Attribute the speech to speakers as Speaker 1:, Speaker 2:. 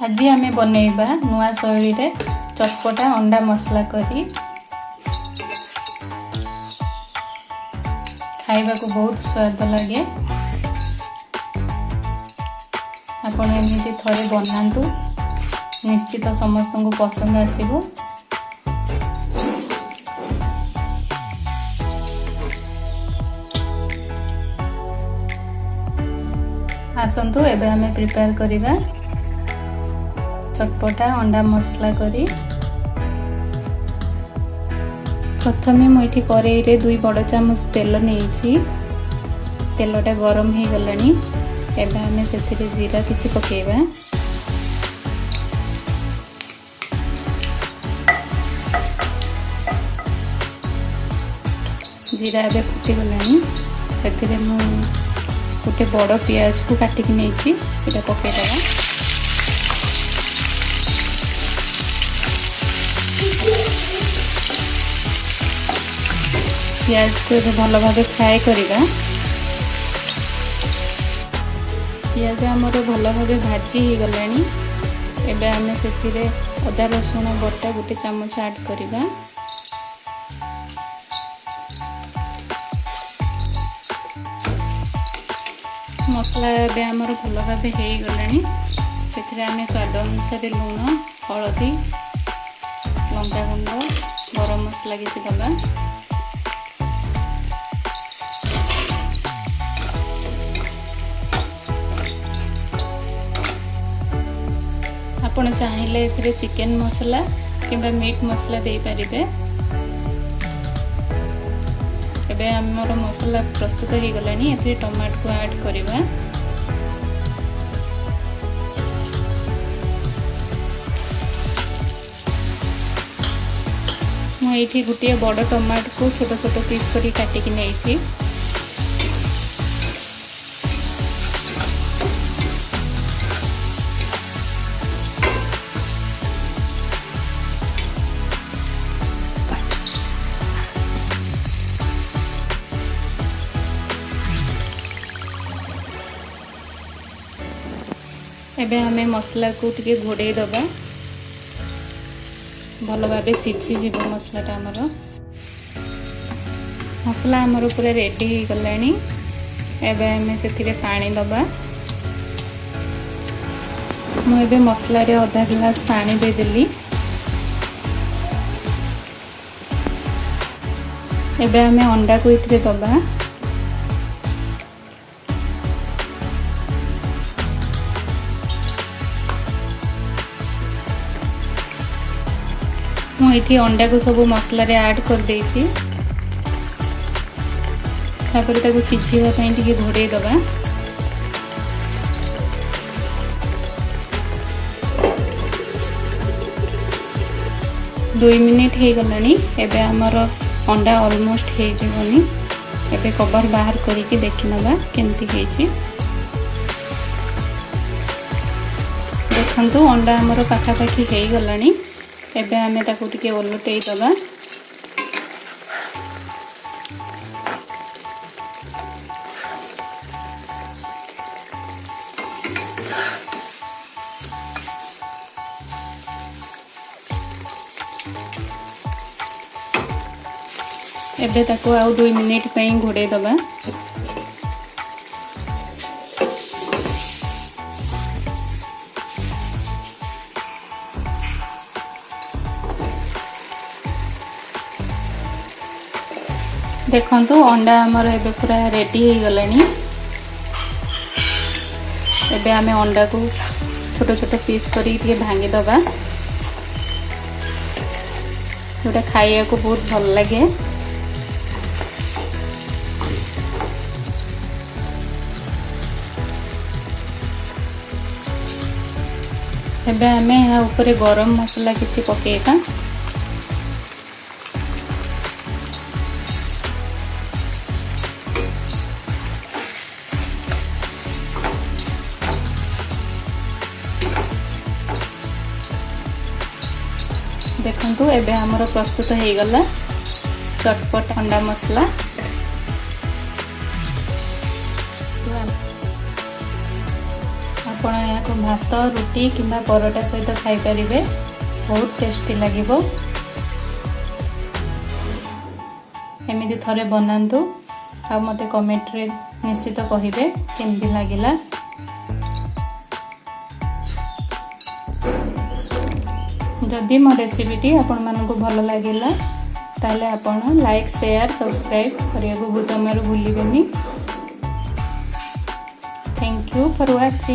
Speaker 1: आज आम बनैबा नुआ शैली रे चटपटा अंडा मसला करी खाइबा को बहुत स्वाद लगे। आपण एमती थरे बनातु निश्चित समस्त को पसंद आसीबो। आसंतु एबे हमें प्रिपेयर करिबा चटपटा अंडा मसला करी। प्रथमे मुझे कड़ाई रे 2 बड़ चामच तेल नहीं, तेलटा गरम हो गलानी। एबे हमें से जीरा किछि पकेबा। जीरा एबे फुटी गलानी। से मु गोटे बड़ पियाज को काटिक नहीं पकईदबा। पियाज को भल भाव फ्राए करवा। पियाज आमर भल भाव भाजी हो गलानी। एबे आमे से अदा रसुण बटा 1 चामच ऐड करवा। मसला एबे आमर भल भाव हो गलानी। से आमे स्वाद अनुसार लुण, हलदी, लंका गुंड, गरम मसला किसी दबा। आपण चाहिए एथिरे चिकन मसला किंबा मीट मसला दे पारिबे। एबे हमर मसला प्रस्तुत हो गलानी। एथिरे टमाटो को ऐड करबा। मुझे गोटे बड़ टमाटो को छोट छोट पीस करी काटिक नहीं। एबे हमें मसला को टिके घोड़े दबा। भल भाव सीझी जीव मसलाटा आमर। मसला आमर पूरा रेडी हो गलानी। एबे हमें से पानी दबा। मुझे मसला रे आधा गिलास पानी दे देली। एबे हमें अंडा को इतरे दबा। मुझे अंडा को सब मसला रे ऐड कर देछि। तापर ताको सिझिबा पई टिके घोड़े दबा। दो मिनिट हो गलानी। एबे हमर अंडा ऑलमोस्ट हो जीवनी। एबे कवर बाहर करके देखि नबा केमती हेछि। देखंतु अंडा हमर पाखा पाखी हो गलानी। एबे हमें ताको टिके ओलटै दबा। एबे ताको आउ 2 मिनिट पई घोड़े दबा। देखंतु अंडा हमर एबे पूरा रेडी हो गलानी। एबे हमें अंडा को छोट छोट पीस करी टिके भांगी दबा। जोटा खाइया को बहुत भल लगे। एबे हमें यहाँ ऊपर गरम मसला किसी पकेगा। देखंतु एबे हमर प्रस्तुत हो गला चटपट अंडा मसला। ଆପଣ ଏହାକୁ ଭାତ ରୁଟି କିମ୍ବା ପରଟା ସହିତ ଖାଇପାରିବେ। ବହୁତ टेस्टी ଲାଗିବ। एमिति थरे बनातु आ मते कमेंट रे निश्चित कहिबे केमति लागिला। जदि मो रेसिपीटी आपण मानकु भलो लागिला ताले आपण लाइक शेयर सब्सक्राइब करिया को जमारू भूलिबेनी। Thank you for watching.